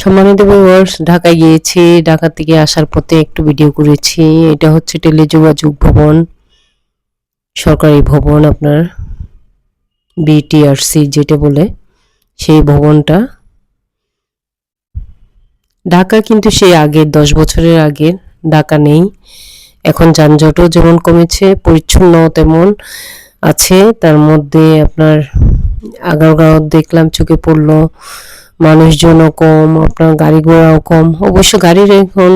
সম্মানিত ভিউয়ার্স, ঢাকায় গিয়েছি। ঢাকা থেকে আসার পথে একটু ভিডিও করেছি। এটা হচ্ছে টেলিযোগাযোগ ভবন, সরকারি ভবন, আপনার বিটিআরসি যেটা বলে সেই ভবনটা। ঢাকা কিন্তু সেই আগের 10 বছরের আগের ঢাকা নেই। এখন যানজটও যেমন কমেছে, পরিচ্ছন্ন তেমন আছে। তার মধ্যে আপনার আগারগাঁও দেখলাম, চোখে পড়লো মানুষজনও কম, আপনার গাড়ি ঘোড়াও কম। অবশ্য গাড়ির এখন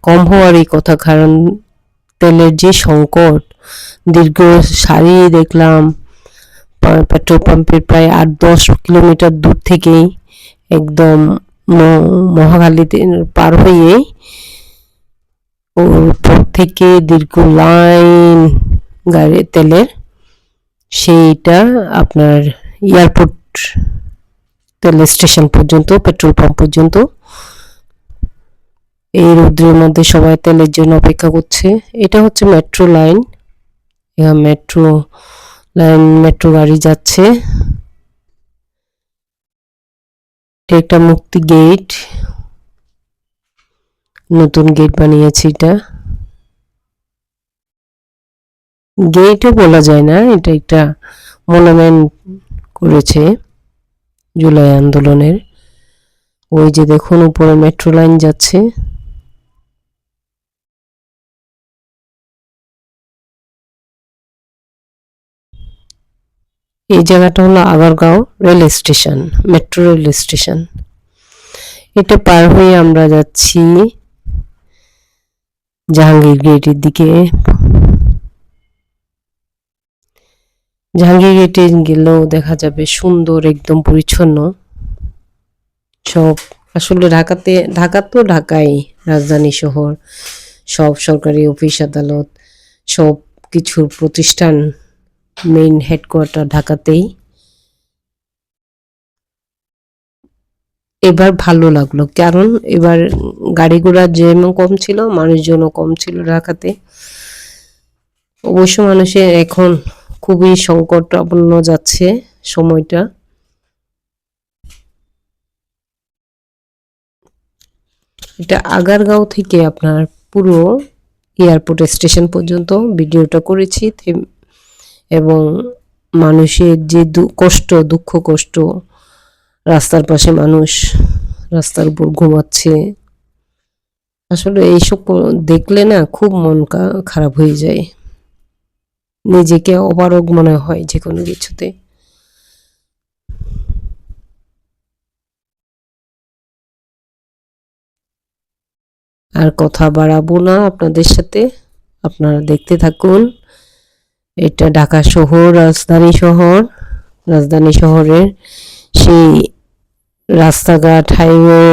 কম হওয়ারই কথা, কারণ তেলের যে সংকট, দীর্ঘ সারি দেখলাম পেট্রোল পাম্পের প্রায় 8-10 কিলোমিটার দূর থেকেই, একদম মহাখালীতে পার হয়ে ওর উপর থেকে দীর্ঘ লাইন গাড়ি তেলের, সেইটা আপনার এয়ারপোর্ট তেল স্টেশন পর্যন্ত, পেট্রোল পাম্প পর্যন্ত। এই রৌদ্রের মধ্যে সবাই তেলের জন্য অপেক্ষা করছে। এটা হচ্ছে মেট্রো লাইন, মেট্রো গাড়ি যাচ্ছে। এটা একটা মুক্তি গেট, নতুন গেট বানিয়েছে। এটা গেটও বলা যায় না, এটা একটা মনুমেন্ট করেছে জুলাই আন্দোলনের। ওই যে দেখুন উপরে মেট্রো লাইন যাচ্ছে। এই জায়গাটা হলো Agargaon rail station, metro rail station. এটা পার হয়ে আমরা যাচ্ছি জাহাঙ্গীর গেটের দিকে। জাহাঙ্গীর গেটে গেলেও দেখা যাবে সুন্দর, একদম পরিচ্ছন্ন সব। আসলে ঢাকা তো ঢাকাই, রাজধানী শহর, সব সরকারি অফিস আদালত, সব কিছুর প্রতিষ্ঠান মেইন হেডকোয়ার্টার ঢাকাতেই। এবার ভালো লাগলো, কারণ এবার গাড়ি ঘোড়া যেমন কম ছিল, মানুষজনও কম ছিল ঢাকাতে। অবশ্য মানুষের এখন খুবই সংকটাপন্ন যাচ্ছে সময়টা। এটা আগারগাঁও থেকে আপনার পুরো এয়ারপোর্ট স্টেশন পর্যন্ত ভিডিওটা করেছি। এবং মানুষের যে দুঃখ কষ্ট, রাস্তার পাশে মানুষ রাস্তার উপর ঘুমাচ্ছে, আসলে এইসব দেখলে না খুব মন খারাপ হয়ে যায়, নিজেকে অপারগ মনে হয় যে কোনো কিছুতে। আর কথা বাড়াবো না আপনাদের সাথে, আপনারা দেখতে থাকুন। এটা ঢাকা শহর, রাজধানী শহরের সেই রাস্তাঘাট, হাইওয়ে,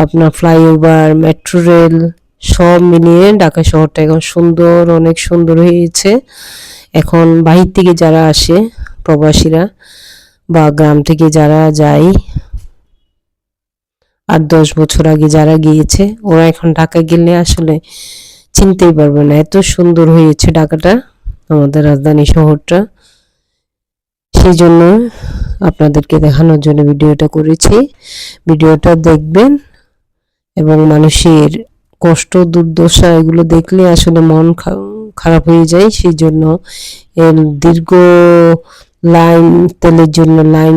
আপনার ফ্লাইওভার, মেট্রো রেল সব মিলিয়ে ঢাকা শহরটা এখন সুন্দর, অনেক সুন্দর হয়েছে। এখন বাহির থেকে যারা আসে, প্রবাসীরা বা গ্রাম থেকে যারা যায়, 8-10 বছর আগে যারা গিয়েছে, ওরা এখন ঢাকা গেলে আসলে চিনতেই পারবে না, এত সুন্দর হয়েছে ঢাকাটা, আমাদের রাজধানী শহরটা। সেই জন্য আপনাদেরকে দেখানোর জন্য ভিডিওটা করেছি। ভিডিওটা দেখবেন এবং মানুষের কষ্ট, দুর্দশা এগুলো দেখলে আসলে মন খারাপ হয়ে যায়। সেই জন্য দীর্ঘ লাইন, তেলের জন্য লাইন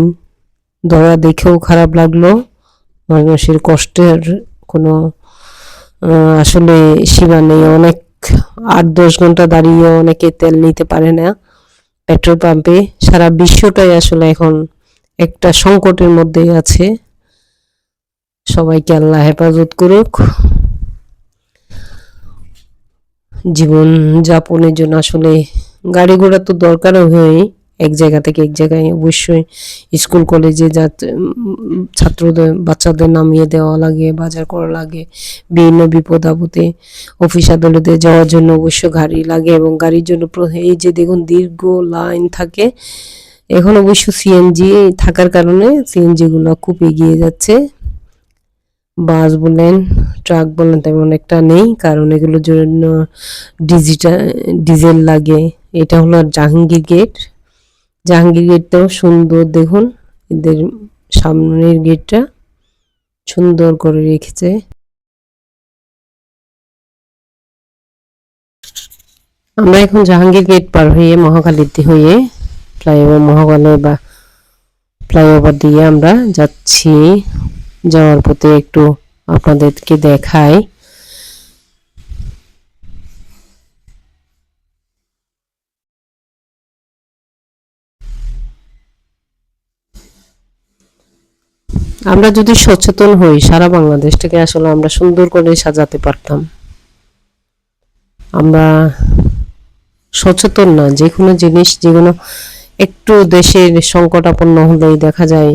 ধরা দেখেও খারাপ লাগলো। মানুষের কষ্টের কোনো আসলে সীমা নেই। অনেক 8-10 ঘন্টা দাঁড়িয়ে অনেকে তেল নিতে পারে না পেট্রোল পাম্পে। সারা বিশ্বটাই আসলে এখন একটা সংকটের মধ্যে আছে। সবাইকে আল্লাহ হেফাজত করুক। জীবন যাপনের জন্য আসলে গাড়ি ঘোড়া তো দরকারও হয়, এক জায়গা থেকে এক জায়গায়। অবশ্যই স্কুল কলেজে ছাত্রদের, বাচ্চাদের নামিয়ে দেওয়া লাগে, বাজার করা লাগে, বিভিন্ন বিপদ আপদে অফিস আদালতে যাওয়ার জন্য অবশ্য গাড়ি লাগে। এবং গাড়ির জন্য এই যে দেখুন দীর্ঘ লাইন থাকে। এখন অবশ্য সিএনজি থাকার কারণে সিএনজিগুলো খুব এগিয়ে যাচ্ছে। বাস বলেন, ট্রাক বলেন তেমন একটা নেই, কারণ এগুলোর জন্য ডিজেল লাগে। এটা হলো জাহাঙ্গীর গেট। জাহাঙ্গীর গেটটাও সুন্দর, দেখুন এদের সামনের গেটটা। সুন্দর করে রেখেছে। আমরা এখন জাহাঙ্গীর গেট পার হয়ে মহাখালীতে হয়ে মহাখালী বা ফ্লাইওভার দিয়ে আমরা যাচ্ছি। যাওয়ার পথে একটু আপনাদেরকে দেখাই। আমরা যদি সচেতন হই, সারা বাংলাদেশটাকে আসলে আমরা সুন্দর করে সাজাতে পারতাম। আমরা সচেতন না, যে কোনো জিনিস, যেগুলো একটু দেশের সংকটাপন্ন হলেই দেখা যায়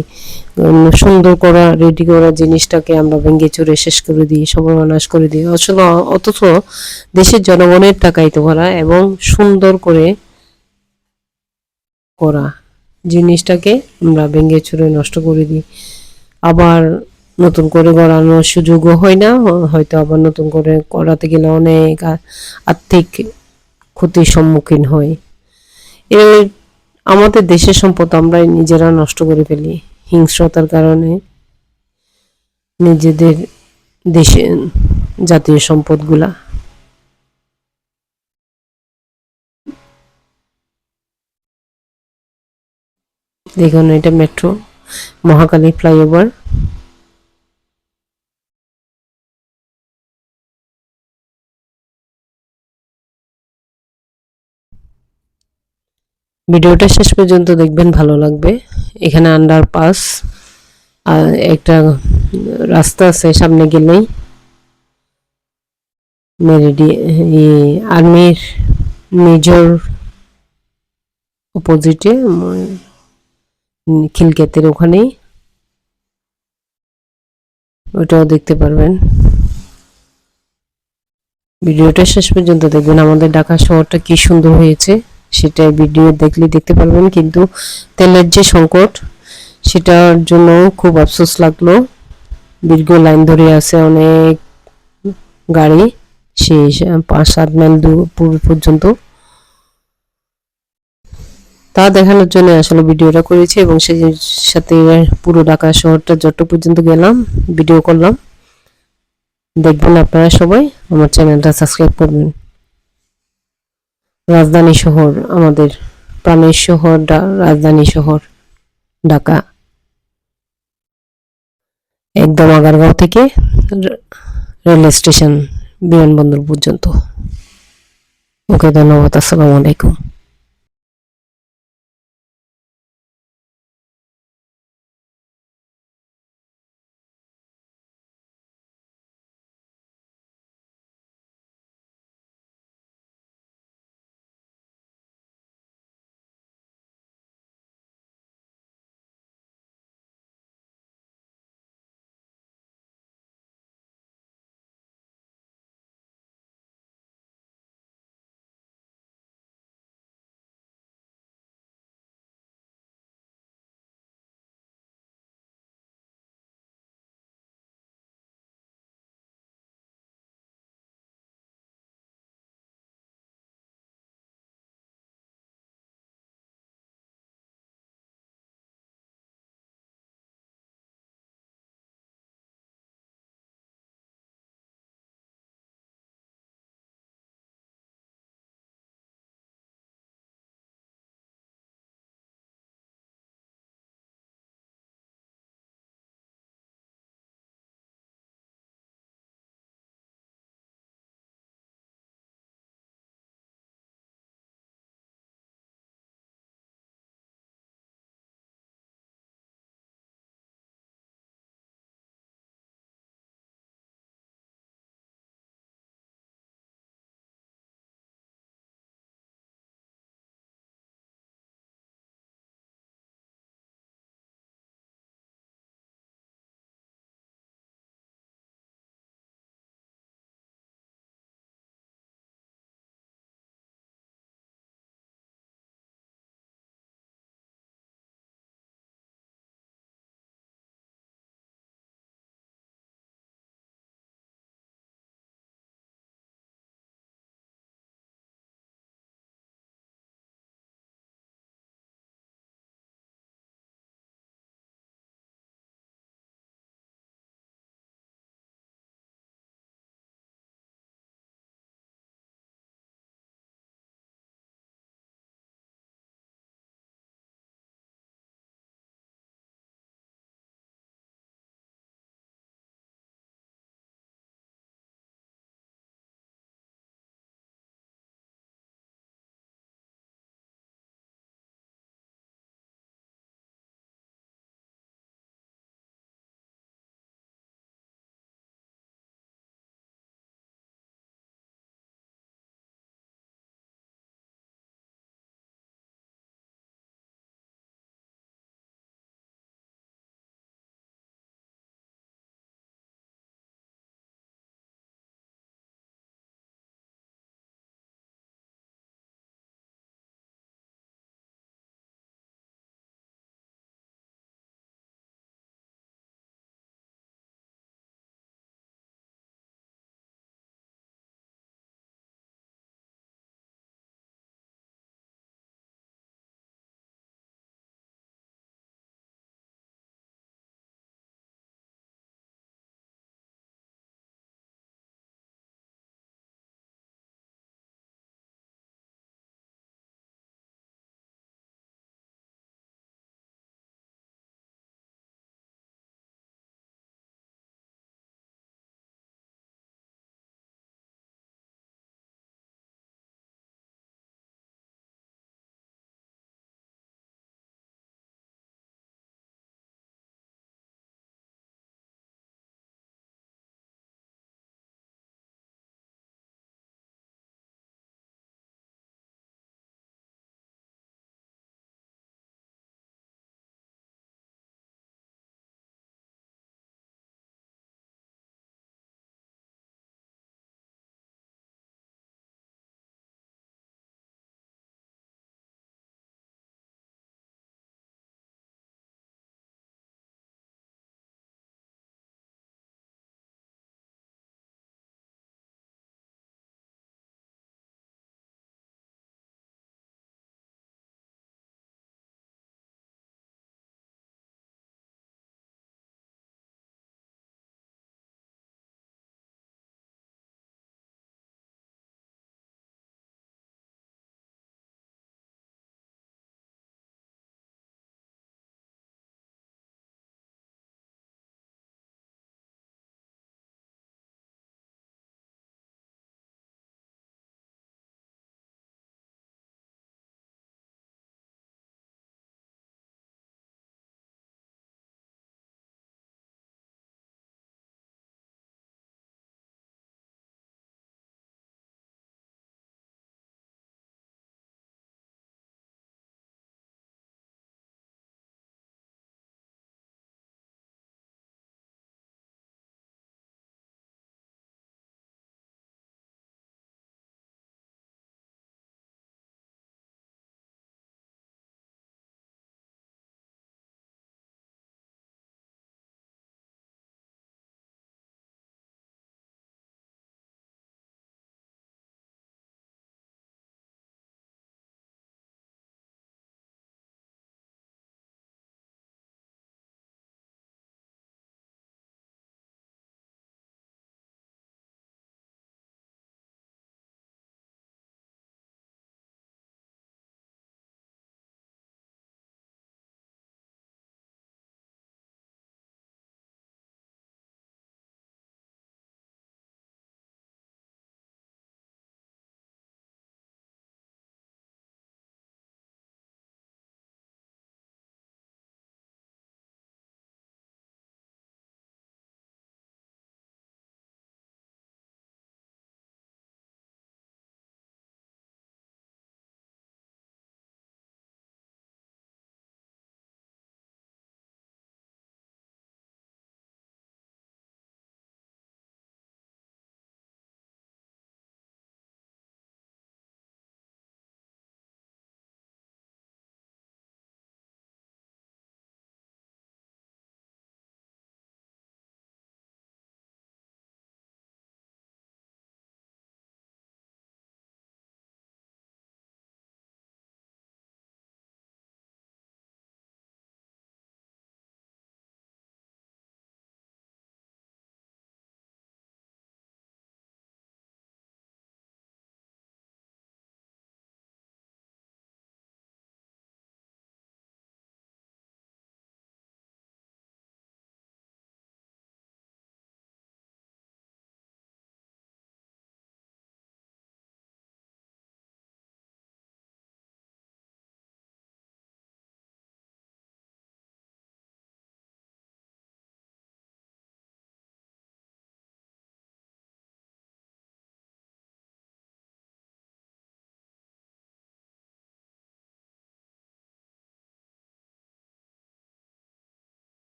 সুন্দর করা রেডি করা জিনিসটাকে আমরা ভেঙে চুরে শেষ করে দিই, সর্বনাশ করে দিই। আসলে অথচ দেশের জনগণের টাকাই তো করা, এবং সুন্দর করে করা জিনিসটাকে আমরা ভেঙে চুরে নষ্ট করে দিই। আবার নতুন করে গড়ানোর সুযোগও হয় না, হয়তো আবার নতুন করে করাতে গেলে অনেক আর্থিক ক্ষতির সম্মুখীন হয়। এর আমাদের দেশের সম্পদ আমরাই নিজেরা নষ্ট করে ফেলি হিংস্রতার কারণে। নিজেদের দেশে জাতীয় সম্পদগুলা, দেখুন এটা মেট্রো মহাখালী ফ্লাইওভার। ভিডিওটা শেষ পর্যন্ত দেখবেন, ভালো লাগবে। এখানে আন্ডারপাস আর একটা রাস্তা আছে সামনে গেলেই, আর্মির মেজর অপোজিটে খিলক্ষেতের ওখানেই, ওটাও দেখতে পারবেন। ভিডিওটা শেষ পর্যন্ত দেখবেন। আমাদের ঢাকা শহরটা কি সুন্দর হয়েছে সেটা ভিডিও দেখলে দেখতে পারবেন। কিন্তু তেলের যে সংকট, সেটার জন্য খুব আফসোস লাগলো। দীর্ঘ লাইন ধরে আছে অনেক গাড়ি, সেই 5-7 মাইল দূর পর্যন্ত। তা দেখানোর জন্য আসলে ভিডিওটা করেছি, এবং সেই সাথে পুরো ঢাকা শহরটা যত পর্যন্ত গেলাম ভিডিও করলাম। দেখবেন আপনারা সবাই, আমার চ্যানেলটা সাবস্ক্রাইব করবেন। রাজধানী শহর, আমাদের প্রাণের শহর, রাজধানী শহর ঢাকা, একদম আগারগাঁও থেকে রেল স্টেশন, বিমানবন্দর পর্যন্ত। ওকে, ধন্যবাদ। আসসালামু আলাইকুম।